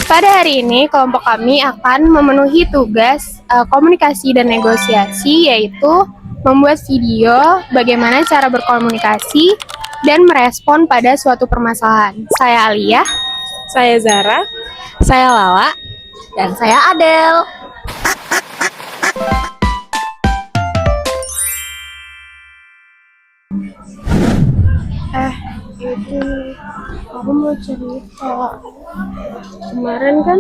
Pada hari ini, kelompok kami akan memenuhi tugas komunikasi dan negosiasi, yaitu membuat video bagaimana cara berkomunikasi dan merespon pada suatu permasalahan. Saya Alia, Saya Zara. Saya Lala. Dan saya Adel. itu aku mau cerita. Kemarin kan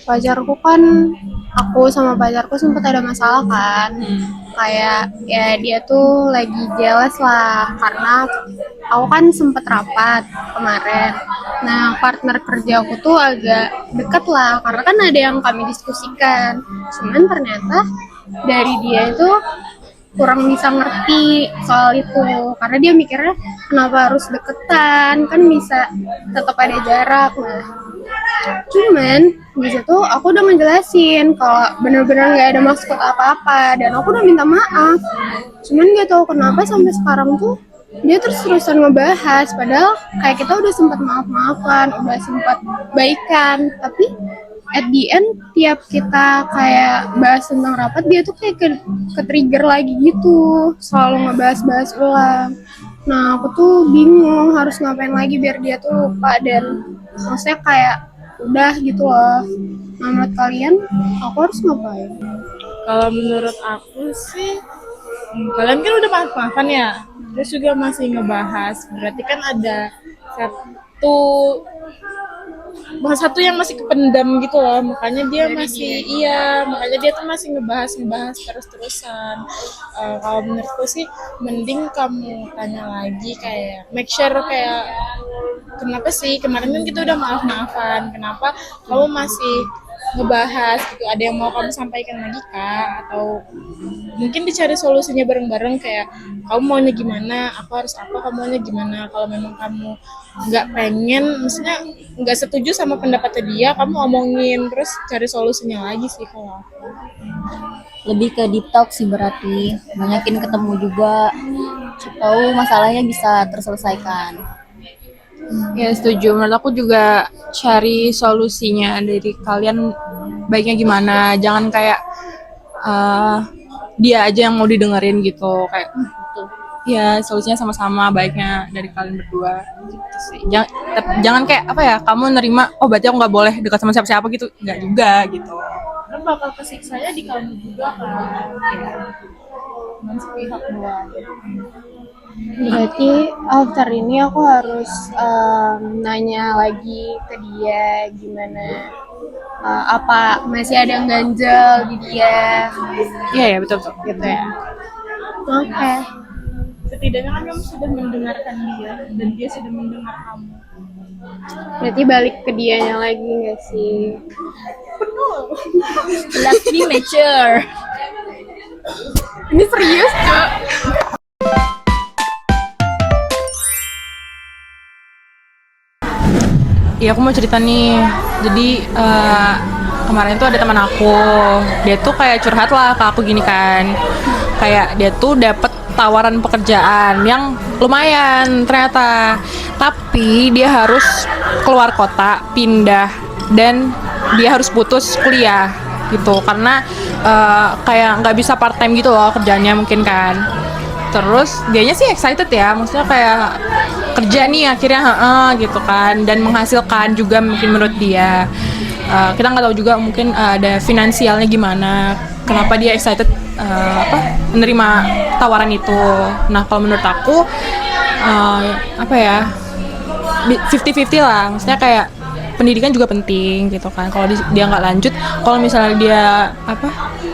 pacarku kan, aku sama pacarku sempat ada masalah kan. Kayak ya dia tuh lagi jealous lah karena aku kan sempet rapat kemarin. Nah, partner kerja aku tuh agak deket lah karena kan ada yang kami diskusikan. Cuman ternyata dari dia itu kurang bisa ngerti soal itu karena dia mikirnya kenapa harus deketan, kan bisa tetap ada jarak. Nah, cuman di situ aku udah ngejelasin kalau bener-bener nggak ada maksud apa-apa dan aku udah minta maaf. Cuman nggak tahu kenapa sampai sekarang tuh dia terus-terusan ngebahas, padahal kayak kita udah sempat maaf-maafan, udah sempat baikan, tapi at the end tiap kita kayak bahas tentang rapat dia tuh kayak ke trigger lagi gitu, selalu ngebahas-bahas ulang. Nah, aku tuh bingung harus ngapain lagi biar dia tuh lupa dan maksudnya kayak udah gitu loh. Nah, menurut kalian aku harus ngapain? Kalau menurut aku sih, kalian kan udah maaf-maafan ya, terus juga masih ngebahas. Berarti kan ada satu yang masih kependam gitu loh, makanya dia makanya dia tuh masih ngebahas terus-terusan. Kalau menurutku sih mending kamu tanya lagi, kayak make sure kayak kenapa sih kemarin kan kita udah maaf-maafan, kenapa kamu masih ngebahas gitu, ada yang mau kamu sampaikan lagi kak, atau mungkin dicari solusinya bareng-bareng, kayak kamu maunya gimana, aku harus apa, kamu maunya gimana. Kalau memang kamu nggak pengen, maksudnya nggak setuju sama pendapatnya dia, kamu omongin terus cari solusinya lagi sih kalau aku. Lebih ke deep talk sih, berarti banyakin ketemu juga, tahu masalahnya bisa terselesaikan. Ya setuju, menurut aku juga cari solusinya dari kalian baiknya gimana. Jangan kayak dia aja yang mau didengerin gitu. Kayak ya solusinya sama-sama, baiknya dari kalian berdua gitu sih. Jangan kayak apa ya, kamu nerima oh berarti aku nggak boleh dekat sama siapa-siapa gitu, nggak juga gitu. Karena bakal kesiksanya di kamu juga kan, ya cuma sepihak doang. Berarti after ini aku harus nanya lagi ke dia gimana, apa masih ada yang ganjel di dia. Iya ya, betul Gitu ya. Oke. Setidaknya kan kamu sudah mendengarkan dia dan dia sudah mendengar kamu. Berarti balik ke dianya lagi nggak sih? Let's be mature. Ini serius Cok? Iya, aku mau cerita nih. Jadi kemarin tuh ada teman aku, dia tuh kayak curhat lah ke aku gini kan, kayak dia tuh dapet tawaran pekerjaan yang lumayan ternyata, tapi dia harus keluar kota, pindah, dan dia harus putus kuliah gitu karena kayak nggak bisa part time gitu loh kerjanya mungkin kan. Terus dianya sih excited ya, maksudnya kayak kerja nih akhirnya gitu kan, dan menghasilkan juga mungkin menurut dia. Kita nggak tahu juga mungkin ada finansialnya gimana, kenapa dia excited menerima tawaran itu. Nah kalau menurut aku 50-50 lah, maksudnya kayak pendidikan juga penting gitu kan. Kalau dia nggak lanjut, kalau misalnya dia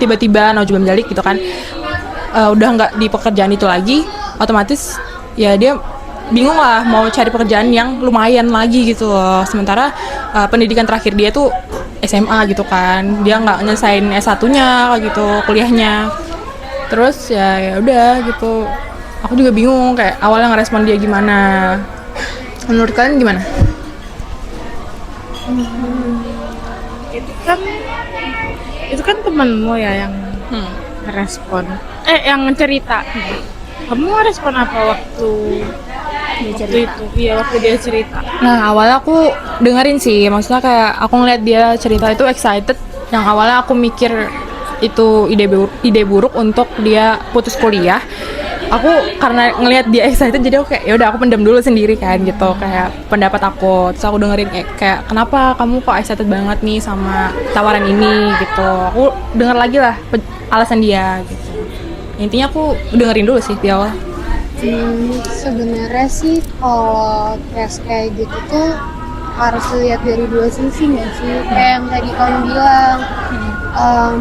tiba-tiba naujubam jalik gitu kan, udah nggak di pekerjaan itu lagi, otomatis ya dia bingung lah mau cari pekerjaan yang lumayan lagi gitu loh. Sementara pendidikan terakhir dia tuh SMA gitu kan, dia nggak nyelesain S1-nya gitu kuliahnya. Terus ya udah gitu, aku juga bingung kayak awalnya ngerespon dia gimana. Menurut kalian gimana? Itu kan temenmu ya yang respon, yang cerita. Kamu respon apa waktu Dia waktu cerita. itu. Iya, waktu dia cerita. Nah, awalnya aku dengerin sih, maksudnya kayak aku ngeliat dia cerita itu excited. Yang awalnya aku mikir itu ide buruk untuk dia putus kuliah. Aku karena ngelihat dia excited jadi aku kayak ya udah aku pendem dulu sendiri kan gitu, kayak pendapat aku. Terus aku dengerin kayak kenapa kamu kok excited banget nih sama tawaran ini gitu. Aku denger lagi lah alasan dia gitu. Intinya aku dengerin dulu sih di awal. Sebenarnya sih kalau case kayak gitu tuh harus dilihat dari dua sisi nggak sih? Kayak yang tadi kamu bilang,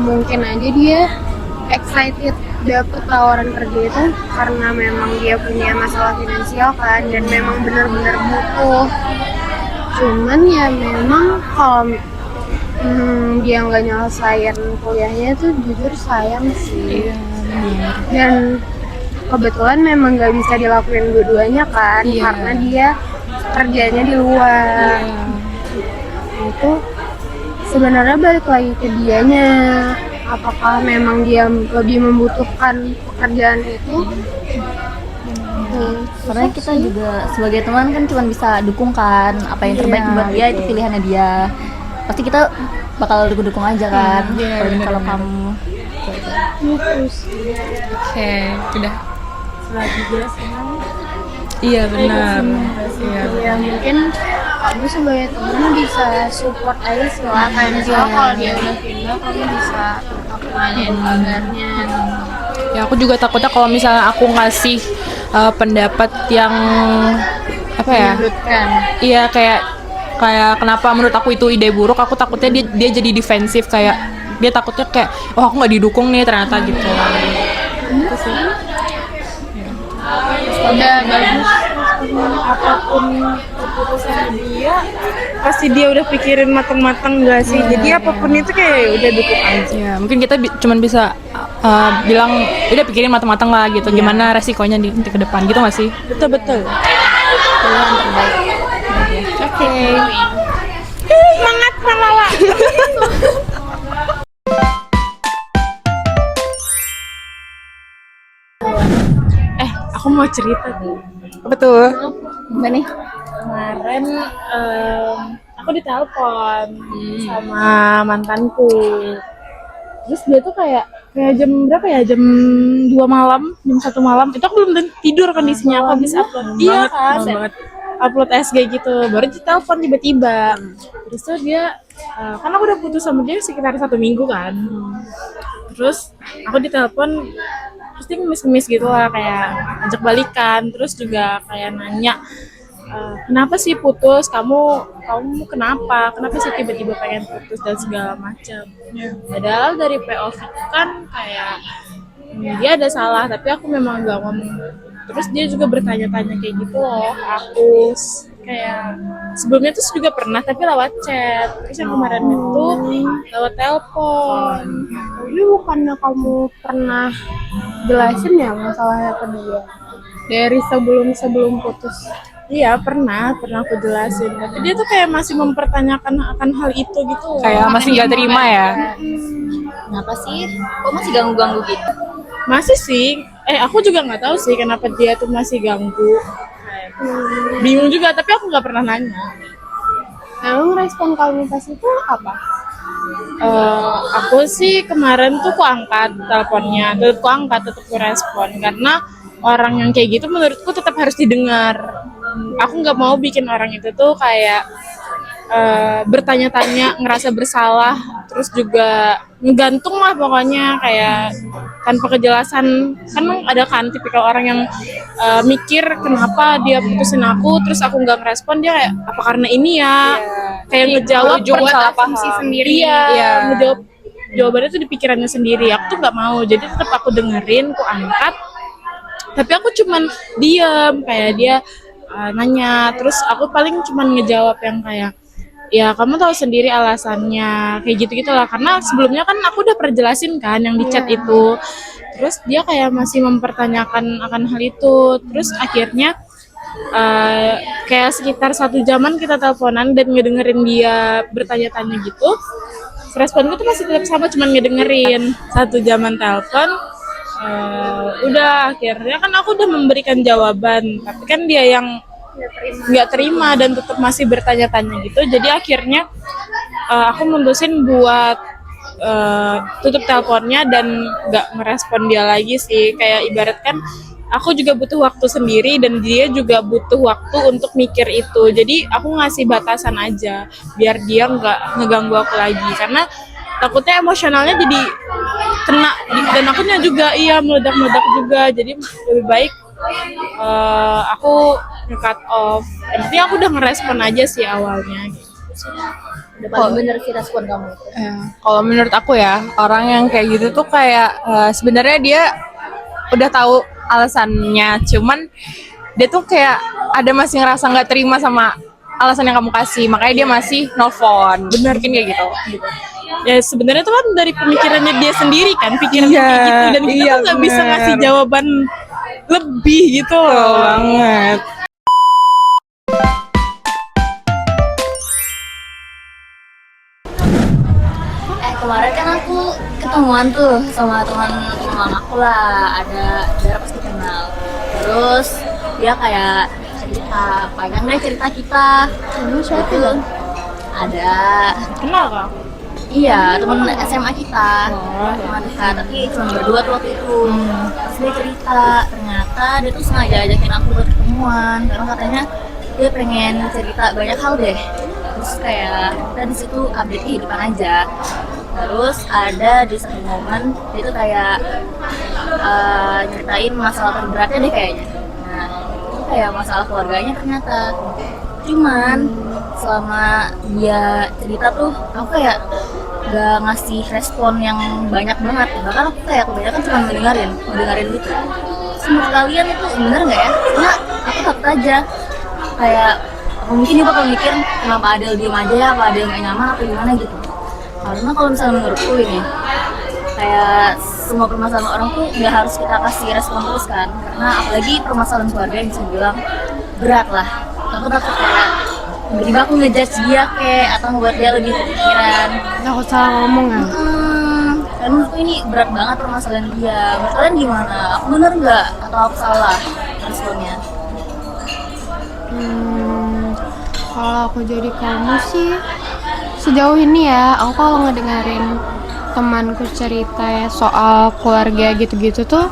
mungkin aja dia excited dapet tawaran kerja itu karena memang dia punya masalah finansial kan, dan memang benar-benar butuh. Cuman ya memang kalau dia nggak nyelesain kuliahnya tuh jujur sayang sih. Dan kebetulan memang nggak bisa dilakuin dua-duanya kan, karena dia kerjanya di luar. Itu sebenarnya balik lagi ke dianya, apakah memang dia lebih membutuhkan pekerjaan itu. Karena kita juga sebagai teman kan cuma bisa dukung kan, apa yang terbaik buat dia itu pilihannya dia. Pasti kita bakal dukung aja kan. Kalau kamu Oke, udah. Lagi dia senang. Iya benar. Iya. Ya mungkin kamu sebagai teman bisa support aja sih lah, kayak misalnya kalau dia udah pindah kamu bisa tetap nanyain kabarnya. Ya aku juga takutnya kalau misalnya aku ngasih pendapat yang apa ya? Menyudutkan. Iya kayak kenapa menurut aku itu ide buruk, aku takutnya dia jadi defensif, kayak dia takutnya kayak oh aku nggak didukung nih ternyata gitu. Itu sih. Udah bagus. Apapun keputusan dia pasti dia udah pikirin matang-matang gak sih, jadi apapun itu kayak udah dukung aja. Ya mungkin kita cuman bisa bilang udah pikirin matang-matang lah gitu, gimana resikonya di ke depan gitu nggak sih? Betul. Oke. Semangat Malala. Aku mau cerita tuh. Betul. gimana nih? Kemarin aku ditelepon sama mantanku. Terus dia tuh kayak jam berapa ya? Jam 2 malam, jam 1 malam. Itu aku belum tidur kondisinya, aku habis upload. Iya kan? Upload SG gitu. Baru ditelepon tiba-tiba. Terus tuh dia kan aku udah putus sama dia sekitar 1 minggu kan. Terus aku ditelepon, terus dia ngemis-ngemis gitu lah, kayak ajak balikan, terus juga kayak nanya kenapa sih putus, kamu kenapa sih tiba-tiba pengen putus dan segala macam. Padahal dari POV kan kayak dia ada salah, tapi aku memang gak ngomong. Terus dia juga bertanya-tanya kayak gitu loh, aku kayak sebelumnya tuh juga pernah tapi lewat chat, terus yang kemarin itu lewat telepon. Tapi bukannya kamu pernah jelasin ya masalahnya ke dia dari sebelum putus? Iya pernah aku jelasin, tapi dia tuh kayak masih mempertanyakan akan hal itu gitu loh. Kayak masih nggak terima ya? Kenapa sih? Kok masih ganggu-ganggu gitu? Masih sih, aku juga nggak tahu sih kenapa dia tuh masih ganggu. Bingung juga, tapi aku nggak pernah nanya. Emang respon kamu pas itu apa? Aku sih kemarin tuh aku angkat teleponnya, tetap aku respon, karena orang yang kayak gitu menurutku tetap harus didengar. Aku nggak mau bikin orang itu tuh kayak bertanya-tanya, ngerasa bersalah, terus juga ngegantung lah pokoknya, kayak tanpa kejelasan. Kan ada kan tipikal orang yang mikir kenapa dia putusin aku, terus aku nggak ngerespon, dia kayak apa karena ini ya, kayak ngejawab asumsi sendiri. ngejawab jawabannya tuh di pikirannya sendiri. Aku tuh nggak mau, jadi tetap aku dengerin, aku angkat, tapi aku cuman diam, kayak dia nanya, terus aku paling cuman ngejawab yang kayak ya kamu tahu sendiri alasannya, kayak gitu lah, karena sebelumnya kan aku udah perjelasin kan yang di chat itu. Terus dia kayak masih mempertanyakan akan hal itu. Terus akhirnya kayak sekitar 1 jaman kita teleponan dan ngedengerin dia bertanya-tanya gitu. Responku tuh masih tetap sama, cuman ngedengerin. 1 jaman telepon, Udah akhirnya kan aku udah memberikan jawaban, tapi kan dia yang nggak terima dan tetap masih bertanya-tanya gitu. Jadi akhirnya aku mutusin buat tutup teleponnya dan nggak ngerespon dia lagi sih. Kayak ibarat kan aku juga butuh waktu sendiri dan dia juga butuh waktu untuk mikir itu. Jadi aku ngasih batasan aja biar dia nggak ngeganggu aku lagi, karena takutnya emosionalnya jadi kena dan akunya juga meledak-meledak juga. Jadi lebih baik aku nge-cut off. Yang penting aku udah ngerespon aja sih awalnya. Udah paling bener sih respon kamu itu. Kalau menurut aku ya, orang yang kayak gitu tuh kayak sebenarnya dia udah tahu alasannya, cuman dia tuh kayak ada masih ngerasa nggak terima sama alasan yang kamu kasih, makanya dia masih nelfon. Bener kan kayak gitu. Ya sebenarnya itu kan dari pemikirannya dia sendiri kan, pikirannya kayak gitu, dan kita tuh nggak bisa ngasih jawaban lebih gitu loh. Banget. Kemarin kan aku ketemuan tuh sama teman aku lah, ada Dara pasti kenal. Terus dia kayak cerita, panjang deh cerita kita. Siapa tuh? Ada. Kenal kak? Iya, teman SMA kita, teman dekat, tapi cuma berdua tuh waktu itu. Terus dia cerita, ternyata dia tuh sengaja ajakin aku buat ketemuan, karena katanya dia pengen cerita banyak hal deh. Terus kayak kita di situ update kehidupan aja. Terus ada di satu momen dia tuh kayak ceritain masalah terberatnya deh kayaknya. Nah, itu kayak masalah keluarganya ternyata. Cuman selama dia cerita tuh aku kayak gak ngasih respon yang banyak banget, bahkan aku kayak kebanyakan cuma ngedengerin gitu. Menurut kalian itu bener nggak ya? Karena aku takut aja kayak mungkin dia bakal mikir kenapa Adel diem aja ya, apa Adel nggak nyaman apa gimana gitu. Karena kalau misalnya menurutku ini kayak semua permasalahan orang tuh nggak harus kita kasih respon terus kan, karena apalagi permasalahan keluarga yang bisa bilang berat lah. Aku takut kayak tiba-tiba aku ngejudge dia atau membuat dia lebih kepikiran. Takut salah ngomong ya. Karena menurutku ini berat banget permasalahan dia. Menurut kalian gimana? Aku bener nggak atau aku salah responnya? Kalau aku jadi kamu sih, sejauh ini ya, aku kalau ngedengerin temanku cerita ya soal keluarga gitu-gitu tuh,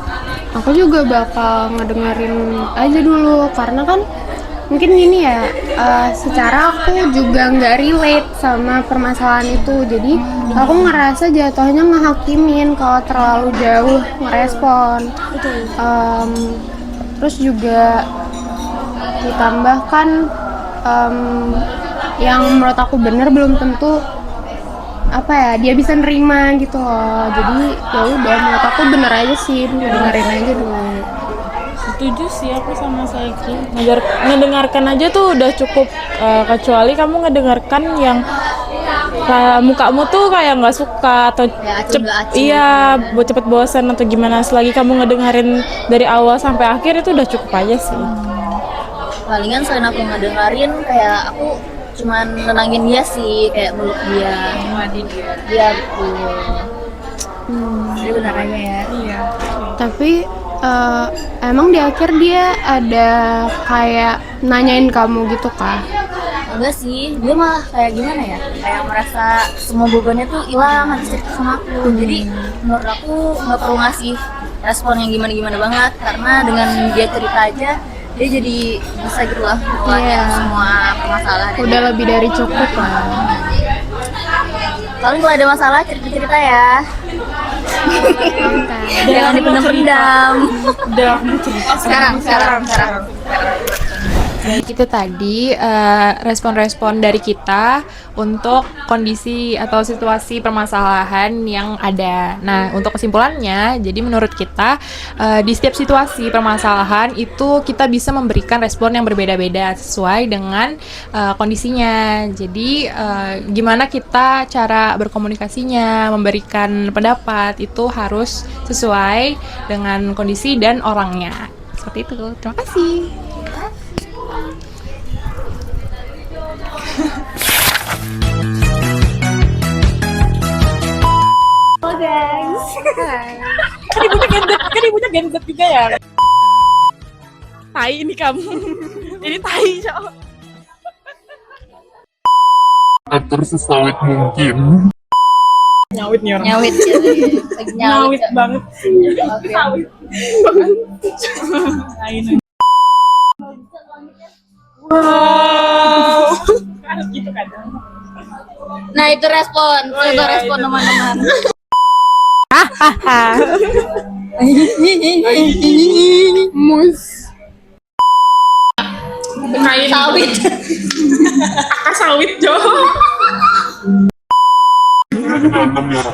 aku juga bakal ngedengerin aja dulu, karena kan mungkin gini ya, secara aku juga nggak relate sama permasalahan itu, jadi aku ngerasa jatuhnya ngehakimin kalau terlalu jauh ngerespon. Terus juga ditambahkan yang menurut aku bener belum tentu apa ya dia bisa nerima gitu loh. Jadi ya udah, menurut aku bener aja sih, dengerin aja dulu. Setuju sih aku sama Saiki. Ngedengarkan aja tuh udah cukup, kecuali kamu ngedengarkan yang kayak mukamu tuh kayak nggak suka atau buat cepet bosan atau gimana. Selagi kamu ngedengerin dari awal sampai akhir itu udah cukup aja sih. Palingan selain aku ngedengerin, kayak aku cuman nenangin dia sih, kayak meluk dia, dia betul. Dia benar aja ya. Iya. Tapi emang di akhir dia ada kayak nanyain kamu gitu kah? Enggak sih, dia malah kayak gimana ya, kayak merasa semua bebannya tuh hilang habis cerita sama aku. Jadi menurut aku nggak perlu ngasih respon yang gimana-gimana banget, karena dengan dia cerita aja dia jadi bisa gitu lah keluarin semua permasalahan. Udah lebih dari cukup lah. Kalian kalau ada masalah cerita-cerita ya. Jangan dipendam-pendam. Udah cerita Sekarang. Baik, itu tadi respon-respon dari kita untuk kondisi atau situasi permasalahan yang ada. Nah, untuk kesimpulannya, jadi menurut kita di setiap situasi permasalahan itu kita bisa memberikan respon yang berbeda-beda sesuai dengan kondisinya. Jadi gimana kita cara berkomunikasinya, memberikan pendapat itu harus sesuai dengan kondisi dan orangnya. Seperti itu. Terima kasih. Halo guys. kan ibunya Gen Z juga ya. Tai ini kamu. Ini tai, Cok. Atur sesawit mungkin. Nyawit nih orang. Nyawit ya. Lagi nyawit. Nyawit banget. Oke. Sawit. Lain. Wow. Harus gitu kan. Nah, itu respon. Coba iya, respon itu. teman-teman. Mus. Kain Sawit. Kakak sawit, Jo. Nanam ya.